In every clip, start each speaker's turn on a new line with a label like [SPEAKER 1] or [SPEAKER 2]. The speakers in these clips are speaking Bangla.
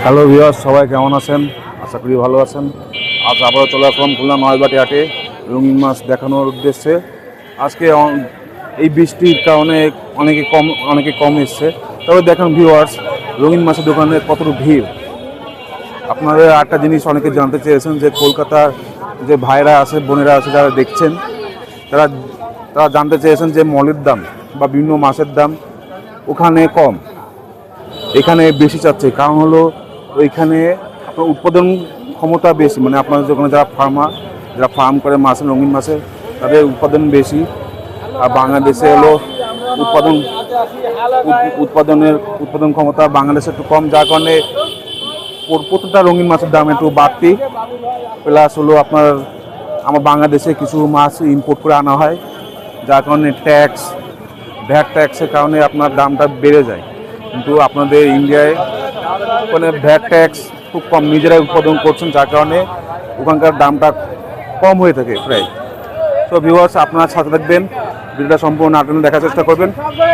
[SPEAKER 1] হ্যালো ভিউয়ার্স, সবাই কেমন আছেন? আশা করি ভালো আছেন। আজ আবারও চলে আসলাম খুলনা নয়বাটি হাটে রঙিন মাছ দেখানোর উদ্দেশ্যে। আজকে এই বৃষ্টির কারণে অনেকে কম এসছে। তবে দেখেন ভিউয়ার্স, রঙিন মাছের দোকানে কতটুকু ভিড়। আপনাদের একটা জিনিস অনেকে জানতে চেয়েছেন যে কলকাতার যে ভাইরা আছে, বোনেরা আছে যারা দেখছেন, তারা তারা জানতে চেয়েছেন যে মলের দাম বা বিভিন্ন মাছের দাম ওখানে কম, এখানে বেশি চাচ্ছে। কারণ হলো ওইখানে আপনার উৎপাদন ক্ষমতা বেশি, মানে আপনাদের ওখানে যারা ফার্ম করে মাছের, রঙিন মাছের, তাদের উৎপাদন বেশি। আর বাংলাদেশে হলো উৎপাদন ক্ষমতা বাংলাদেশে একটু কম, যার কারণে প্রতিটা রঙিন মাছের দাম একটু বাড়তি। প্লাস হলো আমার বাংলাদেশে কিছু মাছ ইম্পোর্ট করে আনা হয়, যার কারণে ভ্যাট ট্যাক্সের কারণে আপনার দামটা বেড়ে যায়। কিন্তু আপনাদের ইন্ডিয়ায় ওখানে ভ্যাট ট্যাক্স খুব কম, নিজেরাই উৎপাদন করছেন, যার কারণে ওখানকার দামটা কম হয়ে থাকে প্রায়। তো ভিউয়ার্স, আপনারা সাথে থাকবেন, ভিডিওটা সম্পূর্ণ নাটনে দেখার চেষ্টা করবেন।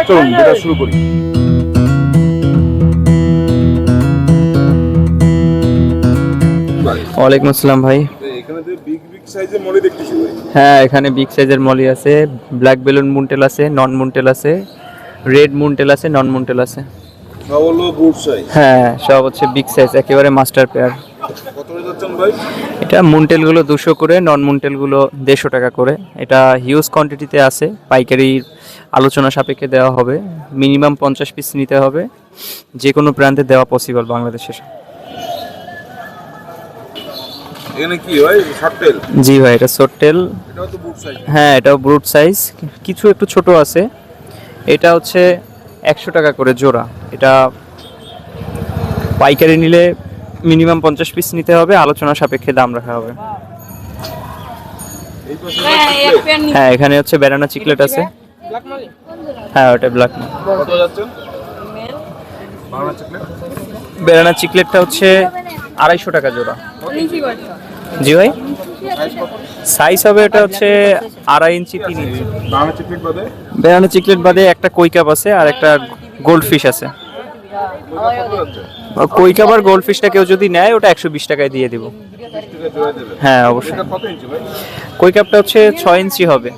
[SPEAKER 1] চলুন ভিডিওটা শুরু করি।
[SPEAKER 2] ওয়ালাইকুম আসসালাম ভাই।
[SPEAKER 1] এখানে যে বিগ সাইজের মলি দেখতেছি ভাই।
[SPEAKER 2] হ্যাঁ, এখানে বিগ সাইজের মলি আছে, ব্ল্যাক বেলুন মুনটেল আছে, নন মুনটেল আছে, রেড মুনটেল আছে, নন মুনটেল আছে।
[SPEAKER 1] সব হলো গুড সাইজ।
[SPEAKER 2] হ্যাঁ, সব হচ্ছে বিগ সাইজ, একেবারে মাস্টার পেয়ার।
[SPEAKER 1] কত করে যাচ্ছেন ভাই?
[SPEAKER 2] এটা মুনটেলগুলো 200 করে, নন মুনটেলগুলো 150 টাকা করে। এটা হিউজ কোয়ান্টিটিতে আছে, পাইকারি আলোচনা সাপেক্ষে দেওয়া হবে। মিনিমাম 50 পিস নিতে হবে, যে কোনো প্রান্তে দেওয়া পসিবল বাংলাদেশে।
[SPEAKER 1] এখানে কি ভাই, শর্ট টেল?
[SPEAKER 2] জি ভাই, এটা শর্ট টেল।
[SPEAKER 1] এটাও তো গুড সাইজ।
[SPEAKER 2] হ্যাঁ, এটাও ব্রুট সাইজ, কিছু একটু ছোট আছে। এটা হচ্ছে 100 টাকা করে জোড়া। এটা পাইকারি নিলে মিনিমাম 50 পিস নিতে হবে, আলোচনা সাপেক্ষে দাম রাখা হবে।
[SPEAKER 1] এই পাশে
[SPEAKER 2] হ্যাঁ, এখানে হচ্ছে ব্যানানা চিকলেট আছে। হ্যাঁ, ওটা ব্ল্যাক।
[SPEAKER 1] কত যাচ্ছেন বাংলা চকলেট?
[SPEAKER 2] ব্যানানা চিকলেটটা হচ্ছে 250 টাকা জোড়া। জি ভাই, সাইজ হবে এটা হচ্ছে 2.5 ইঞ্চি 3 ইঞ্চি।
[SPEAKER 1] বাংলা চকলেট বাদে
[SPEAKER 2] ব্যানানা চিকলেট বাদে একটা কই কাপ আছে আর একটা গোল্ড ফিশ আছে।
[SPEAKER 1] কত যাচ্ছে?
[SPEAKER 2] কই কাপ আর গোল্ড ফিশটা কেউ যদি নেয় ওটা 120 টাকায় দিয়ে দিব।
[SPEAKER 1] 20 টাকা জোড়া দেবে?
[SPEAKER 2] হ্যাঁ অবশ্যই।
[SPEAKER 1] এটা কত ইঞ্চি ভাই?
[SPEAKER 2] কই কাপটা হচ্ছে 6 ইঞ্চি হবে।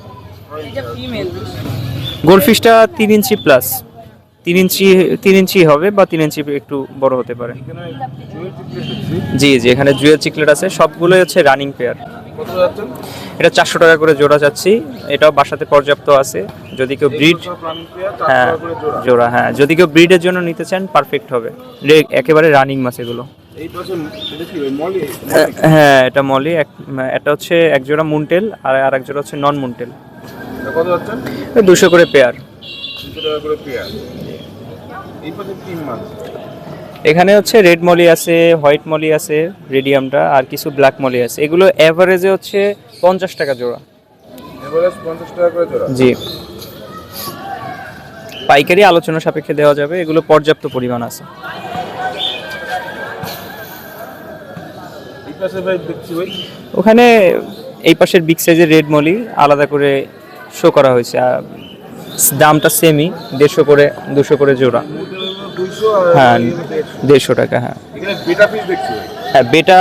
[SPEAKER 2] গোল্ড ফিশটা 3 ইঞ্চি প্লাস, 3 ইঞ্চি হবে বা 3 ইঞ্চি একটু বড় হতে পারে।
[SPEAKER 1] এখানে জুয়েল চকলেট দেখছি।
[SPEAKER 2] জি জি, এখানে জুয়েল চিকলেট আছে, সবগুলোই হচ্ছে রানিং পেয়ার।
[SPEAKER 1] কত যাচ্ছেন?
[SPEAKER 2] এটা 400 টাকা করে জোড়া চাচ্ছি। এটাও বাসাতে পর্যাপ্ত আছে, যদি কেউ ব্রিড, হ্যাঁ জোড়া, হ্যাঁ যদি কেউ ব্রিডের জন্য নিতে চান পারফেক্ট হবে। একেবারে রানিং মাছ এগুলো।
[SPEAKER 1] এই পাশে এটা কি ভাই, মলি?
[SPEAKER 2] হ্যাঁ, এটা মলি। এটা হচ্ছে এক জোড়া মুনটেল আর আরেক জোড়া হচ্ছে নন মুনটেল।
[SPEAKER 1] এটা কত যাচ্ছেন?
[SPEAKER 2] 200 করে পেয়ার।
[SPEAKER 1] 200 টাকা করে পেয়ার। এই পাশে কি মাছ?
[SPEAKER 2] এখানে হচ্ছে রেড মলি আছে, হোয়াইট মলি আছে, রেডিয়ামটা, আর কিছু ব্ল্যাক মলি আছে। এগুলো এভারেজে হচ্ছে 50 টাকা জোড়া।
[SPEAKER 1] এভারেজ 50 টাকা করে জোড়া?
[SPEAKER 2] জি, পাইকারি আলোচনা সাপেক্ষে দেওয়া যাবে, এগুলো পর্যাপ্ত পরিমাণ আছে।
[SPEAKER 1] এই পাশে ভাই দেখছি ভাই,
[SPEAKER 2] ওখানে এই পাশের বিগ সাইজের রেড মলি আলাদা করে শো করা হয়েছে, আর দামটা সেমই, 150 করে 200 করে জোড়া।
[SPEAKER 1] 200 আর
[SPEAKER 2] হ্যাঁ,
[SPEAKER 1] এই 150
[SPEAKER 2] 150 টাকা। হ্যাঁ
[SPEAKER 1] এখানে বেটা পিস দেখছি ভাই।
[SPEAKER 2] হ্যাঁ, বেটা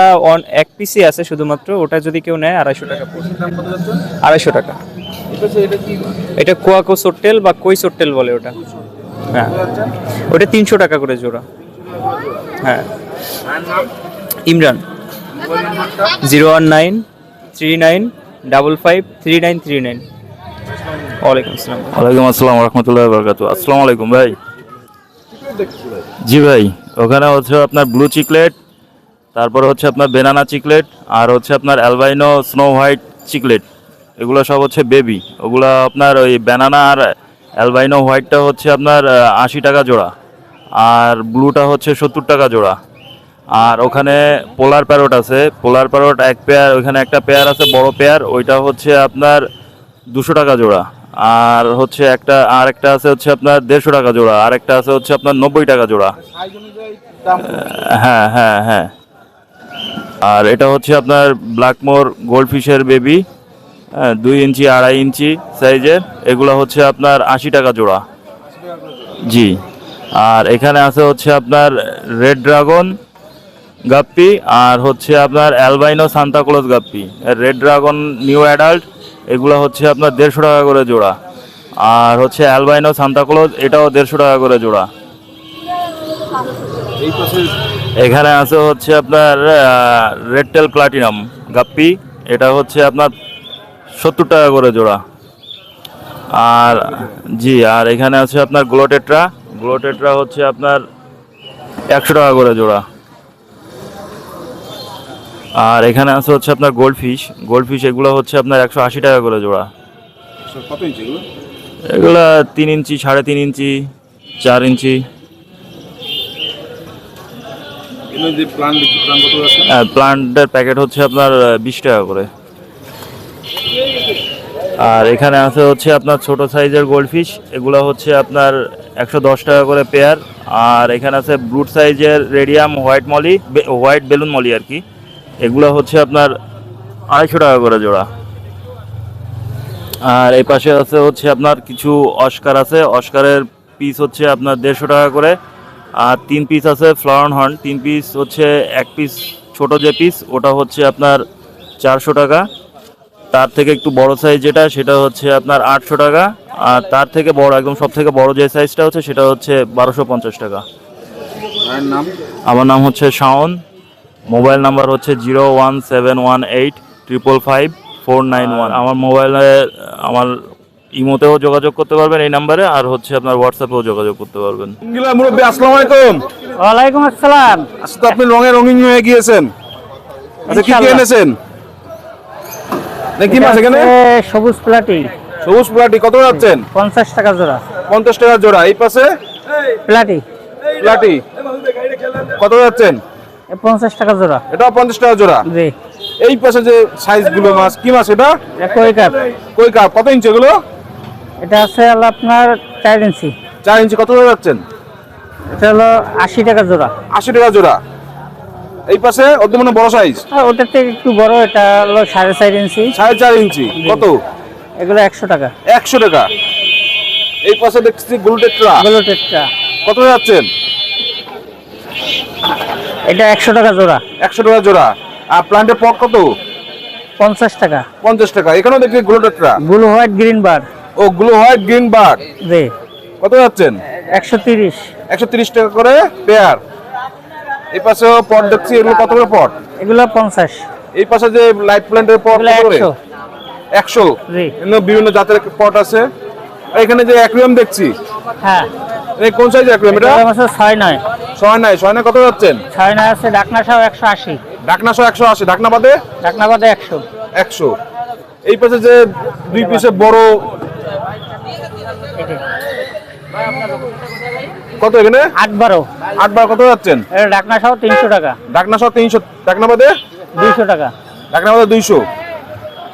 [SPEAKER 2] এক পিসই আছে শুধুমাত্র, ওটা যদি কেউ নেয় 250 টাকা পড়বে।
[SPEAKER 1] দাম কত যাচ্ছে?
[SPEAKER 2] 250 টাকা।
[SPEAKER 1] এই পাশে এটা কি মাছ?
[SPEAKER 2] এটা কোয়াকো সোট্টেল বা কই সোট্টেল বলে ওটা। হ্যাঁ,
[SPEAKER 1] কত যাচ্ছে?
[SPEAKER 2] ওটা 300 টাকা করে জোড়া।
[SPEAKER 1] 300 টাকা করে জোড়া।
[SPEAKER 2] হ্যাঁ,
[SPEAKER 1] আর নাম?
[SPEAKER 2] ইমরান।
[SPEAKER 1] মোবাইল নাম্বারটা?
[SPEAKER 2] 01939553939। ওয়ালাইকুম আসসালাম।
[SPEAKER 3] ওয়ালাইকুম আসসালাম রহমতুল্লাহ বরকাতু। আসসালামু আলাইকুম ভাই।
[SPEAKER 1] চিকলেট দেখছি ভাই।
[SPEAKER 3] জি ভাই, ওখানে হচ্ছে আপনার ব্লু চিকলেট, তারপর হচ্ছে আপনার বেনানা চিকলেট, আর হচ্ছে আপনার অ্যালবাইনো স্নো হোয়াইট চিকলেট। এগুলো সব হচ্ছে বেবি। ওগুলো আপনার ওই বেনানা আর অ্যালবাইনো হোয়াইটটা হচ্ছে আপনার 80 টাকা জোড়া, আর ব্লুটা হচ্ছে 70 টাকা জোড়া। আর ওখানে পোলার প্যারট আছে, পোলার প্যারট এক পেয়ার, ওইখানে একটা পেয়ার আছে বড় পেয়ার, ওইটা হচ্ছে আপনার 200 টাকা জোড়া। আর হচ্ছে একটা আছে হচ্ছে আপনার 150 টাকা জোড়া, আর একটা আছে হচ্ছে আপনার 90 টাকা জোড়া।
[SPEAKER 1] সাইজ অনুযায়ী দাম।
[SPEAKER 3] হ্যাঁ হ্যাঁ হ্যাঁ। আর এটা হচ্ছে আপনার ব্ল্যাকমোর গোল্ডফিশের বেবি, 2 ইঞ্চি 2.5 ইঞ্চি সাইজের। এগুলো হচ্ছে আপনার 80 টাকা জোড়া। জি। আর এখানে আছে হচ্ছে আপনার রেড ড্রাগন, গাপ্পি, আর হচ্ছে আপনার albino Santa Claus guppy, red dragon new adult, এগুলো হচ্ছে আপনার 150 টাকা করে জোড়া। আর হচ্ছে অ্যালবাইনো সান্তাক্লজ, এটাও 150 টাকা করে জোড়া।
[SPEAKER 1] এই পাশে
[SPEAKER 3] এখানে আছে হচ্ছে আপনার রেড টেল প্লাটিনাম গাপ্পি, এটা হচ্ছে আপনার 70 টাকা করে জোড়া। আর জি, আর এখানে আছে আপনার গ্লোটেট্রা, গ্লোটেট্রা হচ্ছে আপনার 100 টাকা করে জোড়া। আর এখানে আছে হচ্ছে আপনার গোল্ডফিশ, গোল্ডফিশ এগুলো হচ্ছে আপনার 180 টাকা করে জোড়া।
[SPEAKER 1] কত ইঞ্চি এগুলো?
[SPEAKER 3] এগুলা 3 ইঞ্চি, 3.5 ইঞ্চি, 4 ইঞ্চি।
[SPEAKER 1] এগুলো যে প্লান্ট দেখছি, প্লান্ট কত আছে?
[SPEAKER 3] প্লান্টের প্যাকেট হচ্ছে আপনার 20 টাকা করে। আর এখানে আছে হচ্ছে আপনার ছোট সাইজের গোল্ডফিশ, এগুলো হচ্ছে আপনার 110 টাকা করে পেয়ার। আর এখানে আছে ব্রুট সাইজের radium white molly, white balloon molly আর কি, এগুলো হচ্ছে আপনার 250 টাকা করে জোড়া। আর এই পাশে আছে হচ্ছে আপনার কিছু অস্কার আছে, অস্কারের পিস হচ্ছে আপনার 150 টাকা করে। আর 3 পিস আছে ফ্লাওয়ার হর্ন, 3 পিস হচ্ছে 1 পিস ছোট যে পিস ওটা হচ্ছে আপনার 400 টাকা। তার থেকে একটু বড় সাইজ যেটা সেটা হচ্ছে আপনার 800 টাকা। আর তার থেকে বড় একদম সব থেকে বড় যে সাইজটা হচ্ছে সেটা হচ্ছে 1250 টাকা।
[SPEAKER 1] ভাইয়ের নাম?
[SPEAKER 3] আমার নাম হচ্ছে শাওন, মোবাইল নাম্বার হচ্ছে 01718555491। আমার মোবাইলে আমার ইমোতেও যোগাযোগ করতে পারবেন এই নাম্বারে, আর হচ্ছে আপনার হোয়াটসঅ্যাপেও যোগাযোগ করতে পারবেন।
[SPEAKER 1] ইংলা মুরব্বী, আসসালামু আলাইকুম।
[SPEAKER 4] ওয়ালাইকুম আসসালাম।
[SPEAKER 1] আজকে তো আপনি রঙিন হয়ে গিয়েছেন। আচ্ছা, কি কি
[SPEAKER 4] ইনশাআল্লাহ।
[SPEAKER 1] এনেছেন? কি মাছ এখানে?
[SPEAKER 4] সবুজ প্লাটি
[SPEAKER 1] সবুজ প্লাটি কত যাচ্ছেন?
[SPEAKER 4] 50 টাকা জোড়া।
[SPEAKER 1] 50 টাকা জোড়া। এই পাশে
[SPEAKER 4] প্লাটি
[SPEAKER 1] প্লাটি কত যাচ্ছেন?
[SPEAKER 4] 50 টাকা জোড়া।
[SPEAKER 1] এটাও 50 টাকা জোড়া।
[SPEAKER 4] জি,
[SPEAKER 1] এই পাশে যে সাইজগুলো মাছ, কি মাছ এটা?
[SPEAKER 4] কই কাপ।
[SPEAKER 1] কই কাপ কত ইঞ্চি এগুলো?
[SPEAKER 4] এটা আছে হলো আপনার 4 ইঞ্চি।
[SPEAKER 1] 4 ইঞ্চি কত করে যাচ্ছেন?
[SPEAKER 4] এটা হলো 80 টাকা জোড়া।
[SPEAKER 1] 80 টাকা জোড়া। এই পাশে ওদের মনে বড় সাইজ,
[SPEAKER 4] আর ওটার থেকে একটু বড়, এটা হলো 4.5 ইঞ্চি।
[SPEAKER 1] 4.5 ইঞ্চি কত?
[SPEAKER 4] এগুলো 100 টাকা।
[SPEAKER 1] 100 টাকা। এই পাশে দেখছি গোল্ডেট্রা
[SPEAKER 4] এগুলো টেট্রা,
[SPEAKER 1] কত যাচ্ছেন?
[SPEAKER 4] এটা 100 টাকা জোড়া।
[SPEAKER 1] 100 টাকা জোড়া। আর প্লান্টের পট কত?
[SPEAKER 4] 50 টাকা।
[SPEAKER 1] 50 টাকা। এখানেও দেখছি গোল্ডেট্রা।
[SPEAKER 4] ব্লু হোয়াইট গ্রিন বার।
[SPEAKER 1] ও গ্লো হোয়াইট গ্রিন বার্ড
[SPEAKER 4] জি,
[SPEAKER 1] কত যাচ্ছেন?
[SPEAKER 4] 130।
[SPEAKER 1] 130 টাকা করে পেয়ার। এই পাশে পট দেখছি, এগুলো কত করে পট?
[SPEAKER 4] এগুলো 50।
[SPEAKER 1] এই পাশে যে লাইট প্ল্যান্টের পট
[SPEAKER 4] এগুলো
[SPEAKER 1] কত করে?
[SPEAKER 4] 100।
[SPEAKER 1] 100।
[SPEAKER 4] জি,
[SPEAKER 1] এখানে বিভিন্ন জাতের পট আছে। আর এখানে যে অ্যাকুয়ারিয়াম দেখছি,
[SPEAKER 4] হ্যাঁ।
[SPEAKER 1] এই কোন সাইজ অ্যাকুয়ারিয়াম এটা?
[SPEAKER 4] এটা হচ্ছে 6.9।
[SPEAKER 1] 6.9 কত যাচ্ছেন?
[SPEAKER 4] 6.9 আছে ডাকনা সহ 180।
[SPEAKER 1] ঢাকনা 180, ঢাকনা বাদে
[SPEAKER 4] ডাকনা বাদে 100।
[SPEAKER 1] 100। এই পাশে যে দুই পিসে বড় কত এখানে?
[SPEAKER 4] 8-12।
[SPEAKER 1] 8 কত যাচ্ছেন?
[SPEAKER 4] এটা ডাকনা সহ 300 টাকা।
[SPEAKER 1] ঢাকনা 300, ঢাকনা বাদে
[SPEAKER 4] 200 টাকা।
[SPEAKER 1] ঢাকনা বাদে 200।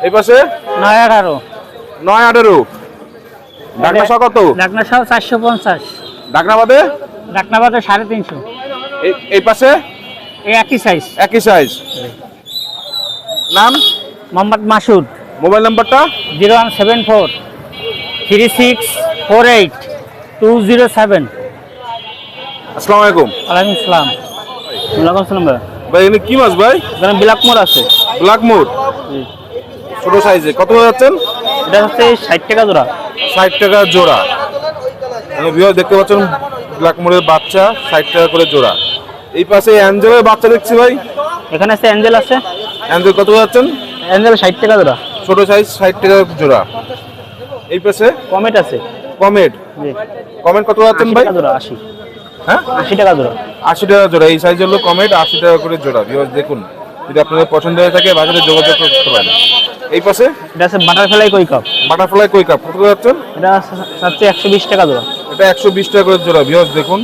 [SPEAKER 1] এই পাশে
[SPEAKER 4] 9-18।
[SPEAKER 1] 9-18 ঢাকনা কত?
[SPEAKER 4] ডাকনা সহ 450।
[SPEAKER 1] ঢাকনা বাদে
[SPEAKER 4] ডাকনা বাদে 350।
[SPEAKER 1] এই পাশে
[SPEAKER 4] এই একই সাইজ।
[SPEAKER 1] একই সাইজ। নাম?
[SPEAKER 4] মোহাম্মদ মাসুদ।
[SPEAKER 1] মোবাইল নাম্বারটা?
[SPEAKER 4] 0174 3648 207।
[SPEAKER 1] আসসালামু আলাইকুম।
[SPEAKER 4] ওয়ালাইকুম আসসালাম। ওয়ালাইকুম আসসালাম ভাই।
[SPEAKER 1] ভাই এখানে কি মাছ ভাই?
[SPEAKER 4] এখানে বিলাকমোর আছে।
[SPEAKER 1] ব্ল্যাক মুড ছোট সাইজে কত যাচ্ছেন?
[SPEAKER 4] এটা হচ্ছে 60 টাকা জোড়া।
[SPEAKER 1] 60 টাকা জোড়া। ভিউয়ার দেখতে পাচ্ছেন ব্ল্যাক মুডের বাচ্চা 60 টাকা করে জোড়া। এই পাশে অ্যাঞ্জেলের বাচ্চা দেখছি ভাই।
[SPEAKER 4] এখানে আছে অ্যাঞ্জেল আছে।
[SPEAKER 1] অ্যাঞ্জেল কত যাচ্ছেন?
[SPEAKER 4] অ্যাঞ্জেল 60 টাকা জোড়া।
[SPEAKER 1] ছোট সাইজ 60 টাকা জোড়া। এই পাশে
[SPEAKER 4] কমেট আছে।
[SPEAKER 1] কমেট,
[SPEAKER 4] জি,
[SPEAKER 1] কমেট কত যাচ্ছেন
[SPEAKER 4] 80
[SPEAKER 1] ভাই?
[SPEAKER 4] টাকা জোড়া। 80।
[SPEAKER 1] হ্যাঁ
[SPEAKER 4] 80 টাকা জোড়া।
[SPEAKER 1] 80 টাকা জোড়া। এই সাইজ হলো কমেট, 80 টাকা করে জোড়া। ভিউয়ার দেখুন, যদি আপনাদের পছন্দ হয়ে থাকে বাজারে যোগাযোগ করতে পারেন। এই পাশে
[SPEAKER 4] এটা আছে বাটারফ্লাই কই কাপ।
[SPEAKER 1] বাটারফ্লাই কই কাপ কত যাচ্ছেন?
[SPEAKER 4] এটা হচ্ছে 120 টাকা জোড়া।
[SPEAKER 1] এটা 120 টাকা করে জোড়া। ভিউয়ার্স দেখুন,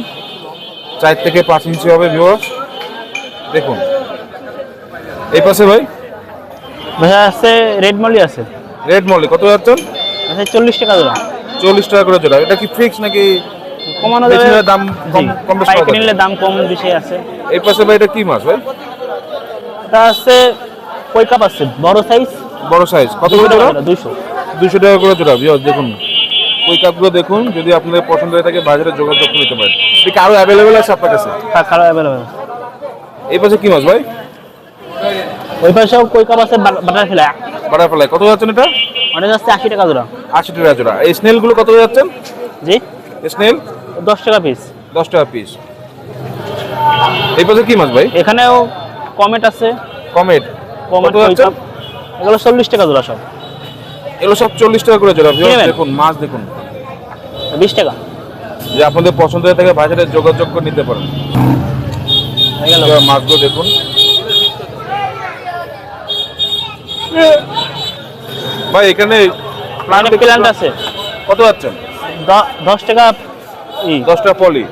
[SPEAKER 1] 4 থেকে 5 ইঞ্চি হবে। ভিউয়ার্স দেখুন। এই পাশে ভাই
[SPEAKER 4] ভাইয়া আছে রেড মলি আছে।
[SPEAKER 1] রেড মলি কত যাচ্ছেন?
[SPEAKER 4] আছে 40 টাকা জোড়া।
[SPEAKER 1] 40 টাকা করে জোড়া। এটা কি ফিক্স নাকি
[SPEAKER 4] কমানো
[SPEAKER 1] বেশি
[SPEAKER 4] যাবে?
[SPEAKER 1] হলে দাম কম কম বেশি
[SPEAKER 4] পাইকারি
[SPEAKER 1] হবে?
[SPEAKER 4] নিলে দাম কম বেশি আছে।
[SPEAKER 1] এই পাশে ভাই এটা কি মাছ ভাই?
[SPEAKER 4] এটা আছে কই কাপ আছে বড় সাইজ।
[SPEAKER 1] বড় সাইজ কত করে জোড়া?
[SPEAKER 4] 200।
[SPEAKER 1] 200 টাকা করে জোড়া। ভিউয়ার্স দেখুন, ওই কাপগুলো দেখুন, যদি আপনাদের পছন্দ হয়ে থাকে বাজারে যোগাযোগ করে নিতে পারেন। ঠিক আরো অ্যাভেলেবেল আছে আপনার কাছে?
[SPEAKER 4] হ্যাঁ, কালো অ্যাভেলেবেল।
[SPEAKER 1] এই পাশে কি মাছ ভাই?
[SPEAKER 4] ওই পাশেও কই কাপ আছে, বাটারফ্লাই।
[SPEAKER 1] বাটারফ্লাই কত যাচ্ছেন এটা?
[SPEAKER 4] ওটা যাচ্ছে 80 টাকা জোড়া।
[SPEAKER 1] 80 টাকা জোড়া। এই স্নেল গুলো কত যাচ্ছেন?
[SPEAKER 4] জি,
[SPEAKER 1] স্নেল
[SPEAKER 4] 10 টাকা পিস।
[SPEAKER 1] 10 টাকা পিস। এই পাশে কি মাছ ভাই?
[SPEAKER 4] এখানেও কমেট আছে।
[SPEAKER 1] কমেট
[SPEAKER 4] কমেট
[SPEAKER 1] কত
[SPEAKER 4] কই
[SPEAKER 1] যাচ্ছেন?
[SPEAKER 4] কাপ এগুলো 40 টাকা জোড়া সব।
[SPEAKER 1] এগুলো সব 40 টাকা করে জোড়া।
[SPEAKER 4] নেবেন?
[SPEAKER 1] দেখুন মাছ দেখুন,
[SPEAKER 4] 20 টাকা
[SPEAKER 1] যে আপনাদের পছন্দ হয়ে থাকে ভাইয়ের সাথে যোগাযোগ করে নিতে পারেন।
[SPEAKER 4] হয়ে গেল।
[SPEAKER 1] এবার মাছগুলো দেখুন। ভাই এখানে
[SPEAKER 4] প্ল্যান্ট আছে
[SPEAKER 1] কত যাচ্ছেন?
[SPEAKER 4] 10 টাকা।
[SPEAKER 1] 10 টাকা পলি।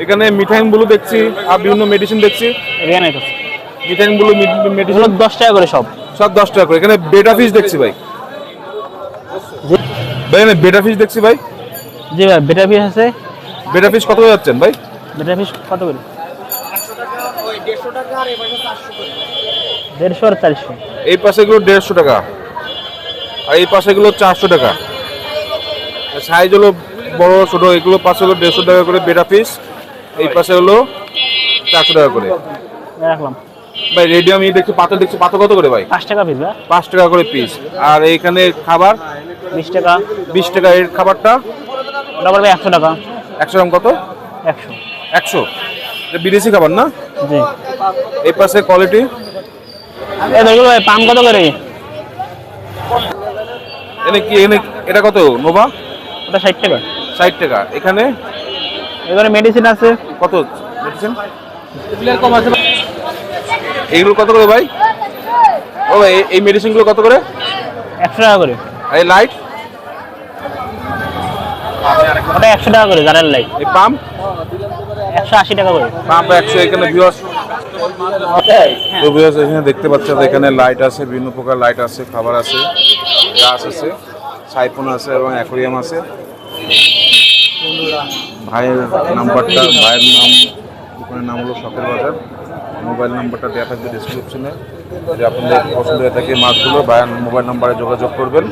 [SPEAKER 1] এখানে মিঠাইন ব্লু দেখছি আর বিভিন্ন মেডিসিন দেখছি।
[SPEAKER 4] রিয়ানাইট আছে,
[SPEAKER 1] মিঠাইন ব্লু মেডিসিন
[SPEAKER 4] এগুলো 10 টাকা করে সব।
[SPEAKER 1] সব 10 টাকা করে। এখানে বেটা ফিশ দেখছি ভাই। ভাই এখানে বেটা ফিশ দেখছি ভাই।
[SPEAKER 4] জি ভাই, বেটা পিস আছে।
[SPEAKER 1] বেটা ফিশ কত যাচ্ছেন ভাই?
[SPEAKER 4] বেটা পিস কত করে? 150 আর 400।
[SPEAKER 1] এই পাশে এগুলো 150 টাকা আর এই পাশে এগুলো 400 টাকা। সাইজ হলো বড় ছোট, এগুলো পাশে হলো 150 টাকা করে বেটা ফিশ, এই পাশে হলো 400 টাকা করে।
[SPEAKER 4] রাখলাম
[SPEAKER 1] ভাই রেডিয়াম ই দেখছি, পাতা দেখছি, পাতা কত করে ভাই?
[SPEAKER 4] 5 টাকা পিস ভাই।
[SPEAKER 1] 5 টাকা করে পিস। আর এইখানে খাবার
[SPEAKER 4] 20 টাকা।
[SPEAKER 1] 20 টাকা। এর খাবারটা
[SPEAKER 4] ওটা পড়বে 100 টাকা।
[SPEAKER 1] 100 গ্রাম কত?
[SPEAKER 4] 100।
[SPEAKER 1] 100। এটা বিদেশি খাবার না?
[SPEAKER 4] জি।
[SPEAKER 1] এই পাশে কোয়ালিটি
[SPEAKER 4] এই দেখো ভাই, পাম কত করে?
[SPEAKER 1] এনে কি এনে এটা কত নোভা?
[SPEAKER 4] ওটা 60 টাকা।
[SPEAKER 1] 60 টাকা। এখানে
[SPEAKER 4] এবারে মেডিসিন আছে
[SPEAKER 1] কত মেডিসিন? কম আছে। এইগুলো কত করে ভাই? ও ভাই এই মেডিসিনগুলো কত করে?
[SPEAKER 4] 100 টাকা করে।
[SPEAKER 1] আর এই লাইট?
[SPEAKER 4] ওটা 100 টাকা করে জারের লাইট।
[SPEAKER 1] এই পাম্প?
[SPEAKER 4] 180 টাকা করে।
[SPEAKER 1] পাম্প 100। এখানে ভিউয়ার্স তো ভিউয়ার্স এখানে দেখতে পাচ্ছেন এখানে লাইট আছে, বিভিন্ন প্রকার লাইট আছে, খাবার আছে, গাছ আছে, সাইফোন আছে এবং অ্যাকোরিয়াম আছে। ভাইয়ের নাম্বারটা, ভাইয়ের নাম, দোকানের নাম হলো শখের বাজার। মোবাইল নাম্বারটা দেওয়া থাকবে ডিসক্রিপশনে। যদি আপনাদের পছন্দ হয়ে থাকে মাছগুলো ভাইয়ের মোবাইল নাম্বারে যোগাযোগ করবেন।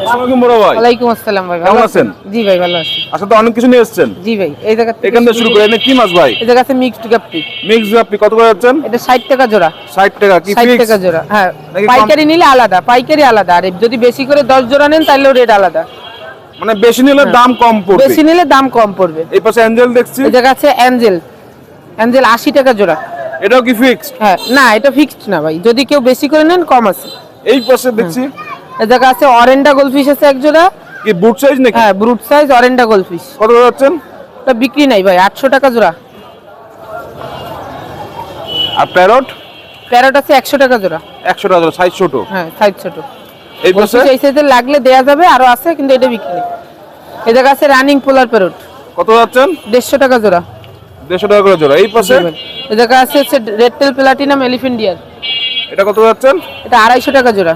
[SPEAKER 1] আসসালামু আলাইকুম বড় ভাই।
[SPEAKER 5] ওয়ালাইকুম আসসালাম ভাই,
[SPEAKER 1] কেমন আছেন?
[SPEAKER 5] জি ভাই ভালো আছি।
[SPEAKER 1] আচ্ছা, তো অনেক কিছু নিয়ে এসেছেন।
[SPEAKER 5] জি ভাই, এই জায়গা
[SPEAKER 1] এখান থেকে শুরু করে এনে কি মাছ ভাই?
[SPEAKER 5] এই জায়গা আছে মিক্সড গাপ্পি।
[SPEAKER 1] মিক্স আপনি কত করে যাচ্ছেন?
[SPEAKER 5] এটা 60 টাকা জোড়া।
[SPEAKER 1] 60 টাকা কি
[SPEAKER 5] 60
[SPEAKER 1] ফিক্স?
[SPEAKER 5] টাকা জোড়া, হ্যাঁ।
[SPEAKER 1] নাকি কম?
[SPEAKER 5] পাইকারি নিলে আলাদা, পাইকারি আলাদা। আর যদি বেশি করে 10 জোড়া নেন তাহলে রেট আলাদা।
[SPEAKER 1] মানে বেশি নিলে দাম কম পড়বে।
[SPEAKER 5] বেশি নিলে দাম কম পড়বে।
[SPEAKER 1] এই পাশে অ্যাঞ্জেল দেখছি।
[SPEAKER 5] এই জায়গা আছে অ্যাঞ্জেল। অ্যাঞ্জেল 80 টাকা জোড়া।
[SPEAKER 1] এটাও কি ফিক্সড?
[SPEAKER 5] হ্যাঁ, না এটা ফিক্সড না ভাই, যদি কেউ বেশি করে নেন কম আছে।
[SPEAKER 1] এই পাশে দেখছি
[SPEAKER 5] এই জায়গা আছে অরেন্ডা গোল্ডফিশ আছে এক জোড়া।
[SPEAKER 1] কি বুট সাইজ নাকি?
[SPEAKER 5] হ্যাঁ, ব্রুট সাইজ অরেন্ডা গোল্ডফিশ।
[SPEAKER 1] কত করে যাচ্ছেন?
[SPEAKER 5] এটা বিক্রি নাই ভাই, 800 টাকা জোড়া।
[SPEAKER 1] আর প্যারট?
[SPEAKER 5] প্যারট আছে 100 টাকা জোড়া।
[SPEAKER 1] 100 টাকা সাইজ ছোট।
[SPEAKER 5] হ্যাঁ, সাইজ ছোট।
[SPEAKER 1] এই পাশে
[SPEAKER 5] এই সাইজের লাগলে দেয়া যাবে, আরো আছে কিন্তু এটা বিক্রি নেই। এই জায়গা আছে রানিং পোলার প্যারট।
[SPEAKER 1] কত যাচ্ছেন?
[SPEAKER 5] 150 টাকা জোড়া।
[SPEAKER 1] 150 টাকা করে জোড়া। এই পাশে
[SPEAKER 5] এই জায়গা আছে red tail platinum elephant ear.
[SPEAKER 1] এটা কত যাচ্ছেন?
[SPEAKER 5] এটা 250 টাকা জোড়া।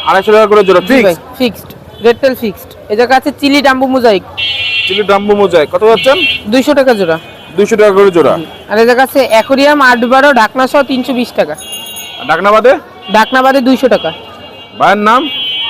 [SPEAKER 1] 250 টাকা করে জোড়া fix.
[SPEAKER 5] Fixed, red tail fixed. এই জায়গা আছে chilli dumbo mosaic.
[SPEAKER 1] Chilli dumbo mosaic কত যাচ্ছেন?
[SPEAKER 5] 200 টাকা জোড়া।
[SPEAKER 1] 200 টাকা করে জোড়া।
[SPEAKER 5] আর এই জায়গা আছে অ্যাকোরিয়াম 8/12 ঢাকনা সহ 320 টাকা।
[SPEAKER 1] ঢাকনা বাদে?
[SPEAKER 5] ঢাকনা বাদে 200 টাকা।
[SPEAKER 1] ভাইয়ের নাম?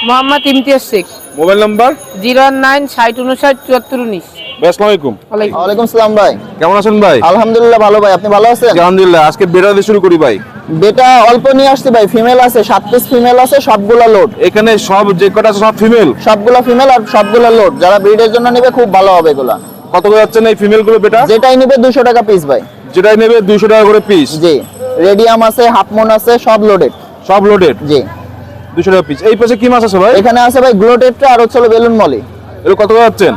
[SPEAKER 5] মোহাম্মদ ইমতিয়াজ শেখ।
[SPEAKER 1] Mobile number?
[SPEAKER 5] 019 6059 7419।
[SPEAKER 1] ভাই আসসালামু আলাইকুম।
[SPEAKER 6] ওয়ালাইকুম সালাম ভাই।
[SPEAKER 1] কেমন আছেন ভাই?
[SPEAKER 6] আলহামদুলিল্লাহ ভালো ভাই, আপনি ভালো আছেন?
[SPEAKER 1] জি, আলহামদুলিল্লাহ। আজকে বেটা দিয়ে শুরু করি ভাই।
[SPEAKER 6] বেটা অল্প নিয়ে আসছি ভাই, ফিমেল আছে 7 পিস ফিমেল আছে, সবগুলা লোড।
[SPEAKER 1] এখানে সব যে কটা আছে সব ফিমেল?
[SPEAKER 6] সবগুলা ফিমেল আর সবগুলা লোড। যারা ব্রিডের জন্য নেবে খুব ভালো হবে এগুলা।
[SPEAKER 1] কত করে যাচ্ছেন এই ফিমেল গুলো বেটা?
[SPEAKER 6] যেটাই নেবে 200 টাকা পিস ভাই।
[SPEAKER 1] যেটাই নেবে 200 টাকা করে পিস।
[SPEAKER 6] জি, রেডিয়াম আছে, হাফ মুন আছে, সব লোডেড।
[SPEAKER 1] সব লোডেড।
[SPEAKER 6] জি,
[SPEAKER 1] 200 টাকা পিস। এই পাশে কি মাছ আছে ভাই?
[SPEAKER 6] এখানে আছে ভাই গ্লোটেট্রা আর হচ্ছে বেলুন মলি।
[SPEAKER 1] এর কত করে যাচ্ছেন?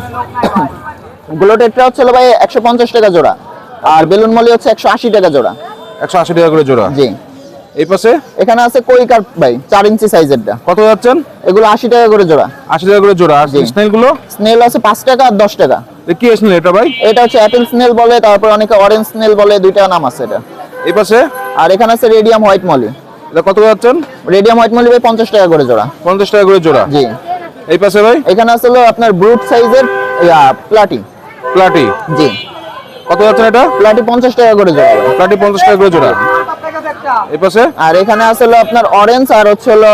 [SPEAKER 6] গ্লোটেট্রা হচ্ছে ভাই 150 টাকা জোড়া আর বেলুন মলি হচ্ছে 180 টাকা জোড়া।
[SPEAKER 1] 180 টাকা করে জোড়া।
[SPEAKER 6] জি,
[SPEAKER 1] এই পাশে
[SPEAKER 6] এখানে আছে কই কার্প ভাই 4 ইঞ্চি সাইজেরটা।
[SPEAKER 1] কত যাচ্ছেন?
[SPEAKER 6] এগুলো 80 টাকা করে জোড়া।
[SPEAKER 1] 80 টাকা করে জোড়া। আর
[SPEAKER 6] জি।
[SPEAKER 1] স্নেল গুলো?
[SPEAKER 6] স্নেল আছে 5 টাকা আর 10 টাকা।
[SPEAKER 1] কি স্নেল এটা ভাই?
[SPEAKER 6] এটা হচ্ছে অ্যাপেল স্নেল বলে, তারপর অনেকে অরেঞ্জ স্নেল বলে, দুইটা নাম আছে এটা।
[SPEAKER 1] এই পাশে?
[SPEAKER 6] আর এখানে আছে রেডিয়াম হোয়াইট মলি।
[SPEAKER 1] এটা কত করে যাচ্ছেন?
[SPEAKER 6] রেডিয়াম হোয়াইট মলি ভাই 50 টাকা করে জোড়া।
[SPEAKER 1] 50 টাকা করে জোড়া।
[SPEAKER 6] জি,
[SPEAKER 1] এই পাশে ভাই?
[SPEAKER 6] এখানে আছে হলো আপনার ব্রুট সাইজের প্লাটি।
[SPEAKER 1] প্লাটি
[SPEAKER 6] জি,
[SPEAKER 1] কত যাচ্ছেন এটা?
[SPEAKER 6] প্লাটি 50 টাকা করে জোড়া ভাই।
[SPEAKER 1] প্লাটি 50 টাকা করে জোড়া। এই পাশে?
[SPEAKER 6] আর এখানে আছে হলো আপনার অরেঞ্জ আর হচ্ছে হলো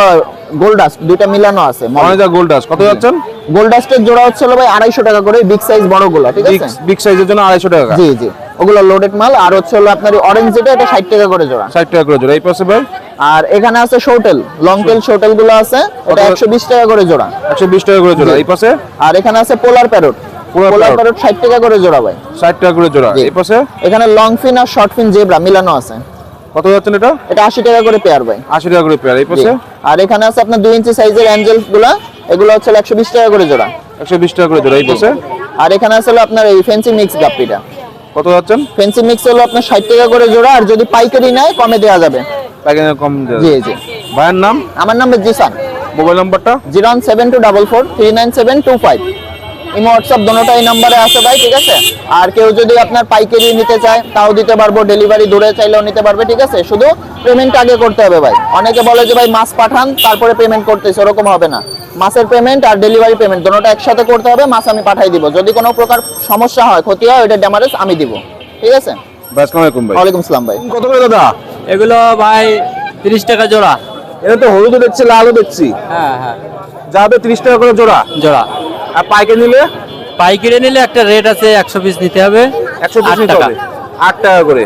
[SPEAKER 6] গোল্ডাস্ট, দুইটা মিলানো আছে।
[SPEAKER 1] অনেক গোল্ড ডাস্ট কত যাচ্ছেন?
[SPEAKER 6] গোল্ডাস্টের জোড়া হচ্ছে হলো ভাই 250 টাকা করে, বিগ সাইজ বড়গুলো, ঠিক আছে?
[SPEAKER 1] বিগ সাইজের জন্য 250 টাকা।
[SPEAKER 6] জি জি। ওগুলো লোডেড মাল। আর হচ্ছে হলো আপনার অরেঞ্জ যেটা, এটা 60 টাকা করে জোড়া।
[SPEAKER 1] 60 টাকা করে জোড়া। এই পাশে ভাই
[SPEAKER 6] আর এখানে আছে শোটেল, লং টেল শোটেল গুলো আছে, এটা 120 টাকা করে জোড়া।
[SPEAKER 1] 120 টাকা করে জোড়া। এই পাশে
[SPEAKER 6] আর এখানে আছে পোলার প্যারট,
[SPEAKER 1] Polar
[SPEAKER 6] পোলার
[SPEAKER 1] parrot।
[SPEAKER 6] প্যারট 60 টাকা করে জোড়া ভাই।
[SPEAKER 1] 60 টাকা করে জোড়া।
[SPEAKER 6] জি।
[SPEAKER 1] এই পাশে
[SPEAKER 6] এখানে লং ফিন আর শর্ট ফিন জেব্রা মিলানো আছে,
[SPEAKER 1] কত যাচ্ছেন এটা?
[SPEAKER 6] এটা 80 টাকা করে পেয়ার ভাই।
[SPEAKER 1] 80 টাকা করে পেয়ার। এই
[SPEAKER 6] জি।
[SPEAKER 1] পাশে
[SPEAKER 6] আর এখানে আছে আপনার 2 ইঞ্চি সাইজের অ্যাঞ্জেলস গুলা, এগুলো হচ্ছে 120 টাকা করে জোড়া।
[SPEAKER 1] 120 টাকা করে জোড়া। এই পাশে
[SPEAKER 6] আর এখানে আছে হলো আপনার এই ফেন্সি মিক্স গাপ্পিটা,
[SPEAKER 1] কত যাচ্ছেন?
[SPEAKER 6] ফেন্সি মিক্স হলো আপনার 60 টাকা করে জোড়া, আর যদি পাইকারি নেয় কমে দেওয়া যাবে।
[SPEAKER 1] প্যাকেজে কম
[SPEAKER 6] জি
[SPEAKER 1] দেওয়া।
[SPEAKER 6] জি।
[SPEAKER 1] ভাইয়ের নাম,
[SPEAKER 6] আমার নাম জিসান,
[SPEAKER 1] মোবাইল নাম্বারটা?
[SPEAKER 6] 01724439725। ইমো হোয়াটসঅ্যাপ দোনোটা এই নম্বরে আছে ভাই, ঠিক আছে। আর কেউ যদি আপনার পাইকারি নিতে চায় তাও দিতে পারবো, ডেলিভারি দূরে চাইলেও নিতে পারবে, ঠিক আছে। শুধু পেমেন্ট আগে করতে হবে ভাই। অনেকে বলে যে ভাই মাছ পাঠান তারপরে পেমেন্ট করতেছে, ওরকম হবে না। মাছের পেমেন্ট আর ডেলিভারি পেমেন্ট দোনোটা একসাথে করতে হবে। মাছ আমি পাঠাই দিব, যদি কোনো প্রকার সমস্যা হয়, ক্ষতি হয়, ওইটা ড্যামারেজ আমি দিব, ঠিক আছে।
[SPEAKER 1] ভাই আসসালামু আলাইকুম ভাই।
[SPEAKER 6] ওয়ালাইকুম আসসালাম ভাই।
[SPEAKER 1] কত করে দাদা?
[SPEAKER 4] এগুলো ভাই 30 টাকা জোড়া।
[SPEAKER 1] এটা তো হলুদও দেখছি, লালও দেখছি।
[SPEAKER 4] হ্যাঁ হ্যাঁ,
[SPEAKER 1] যাবে 30 টাকা করে জোড়া।
[SPEAKER 4] জোড়া।
[SPEAKER 1] আর পাইকারি নিলে
[SPEAKER 4] পাইকারি নিলে একটা রেট আছে, 100 পিস নিতে হবে,
[SPEAKER 1] 120
[SPEAKER 4] 8
[SPEAKER 1] নিতে
[SPEAKER 4] টাকা।
[SPEAKER 1] হবে। 8 টাকা করে।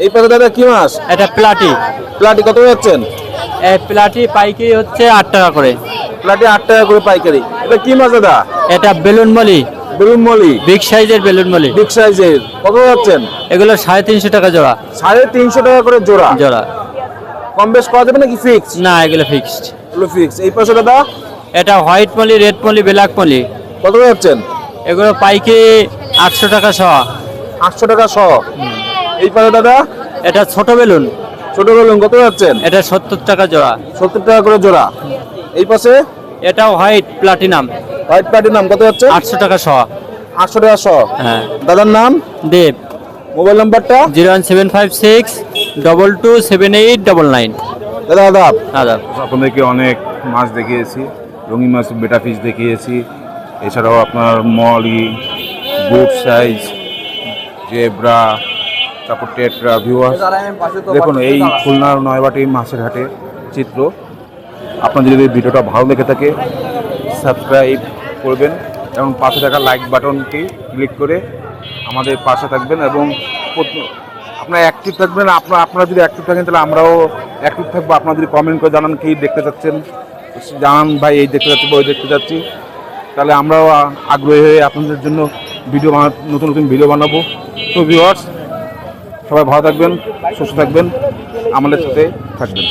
[SPEAKER 1] এই পাশে দাদা কি মাছ?
[SPEAKER 4] এটা প্লাটি।
[SPEAKER 1] প্লাটি কত যাচ্ছেন?
[SPEAKER 4] এই প্লাটি পাইকারি হচ্ছে 8 টাকা করে।
[SPEAKER 1] প্লাটি 8 টাকা করে পাইকারি। এটা কি মাছ দাদা?
[SPEAKER 4] এটা balloon Moli,
[SPEAKER 1] balloon Moli,
[SPEAKER 4] big সাইজের বেলুন মলি।
[SPEAKER 1] বিগ সাইজের। কত যাচ্ছেন?
[SPEAKER 4] এগুলো 350 টাকা জোড়া।
[SPEAKER 1] 350 টাকা করে জোড়া।
[SPEAKER 4] জোড়া
[SPEAKER 1] কম বেশ করা যাবে নাকি ফিক্স?
[SPEAKER 4] না, এগুলো ফিক্সড।
[SPEAKER 1] এগুলো ফিক্স। এই পাশে দাদা
[SPEAKER 4] এটা white molly, red Moli, black molly.
[SPEAKER 1] কত যাচ্ছেন?
[SPEAKER 4] এগুলো পাইকারি 800 টাকা শ।
[SPEAKER 1] 800 টাকা সহ। এই পাশে দাদা
[SPEAKER 4] এটা ছোট বেলুন,
[SPEAKER 1] ছোট বেলুন কত যাচ্ছেন?
[SPEAKER 4] এটা 70 টাকা জোড়া।
[SPEAKER 1] 70 টাকা করে জোড়া। এই পাশে
[SPEAKER 4] এটাও হোয়াইট প্লাটিনাম,
[SPEAKER 1] হোয়াইট প্লাটির নাম কত যাচ্ছে?
[SPEAKER 4] 800 টাকা শ।
[SPEAKER 1] 800 টাকা সহ।
[SPEAKER 4] হ্যাঁ।
[SPEAKER 1] দাদার নাম,
[SPEAKER 4] দেব,
[SPEAKER 1] মোবাইল নাম্বারটা?
[SPEAKER 4] 01756 227899।
[SPEAKER 1] দাদা আদাব।
[SPEAKER 4] দাদা
[SPEAKER 1] আপনাদেরকে অনেক মাছ দেখিয়েছি, রঙিন মাছ, বেটা ফিশ দেখিয়েছি। এছাড়াও আপনার মলি, গুড সাইজ, জেব্রা, তারপর টেট্রা। ভিউয়ার্স দেখুন এই খুলনার নয়বাটি মাছের হাটে চিত্র। আপনাদের যদি ভিডিওটা ভালো লেগে থাকে সাবস্ক্রাইব করবেন এবং পাশে থাকা লাইক বাটনটি ক্লিক করে আমাদের পাশে থাকবেন এবং আপনারা অ্যাক্টিভ থাকবেন। আপনারা যদি অ্যাক্টিভ থাকেন তাহলে আমরাও অ্যাক্টিভ থাকবো। আপনারা যদি কমেন্ট করে জানান কি দেখতে চাচ্ছেন, জানান ভাই এই দেখতে যাচ্ছি, ওই দেখতে যাচ্ছি, তাহলে আমরাও আগ্রহী হয়ে আপনাদের জন্য নতুন নতুন ভিডিও বানাবো। তো ভিউয়ার্স সবাই ভালো থাকবেন, সুস্থ থাকবেন, আমাদের সাথে থাকবেন।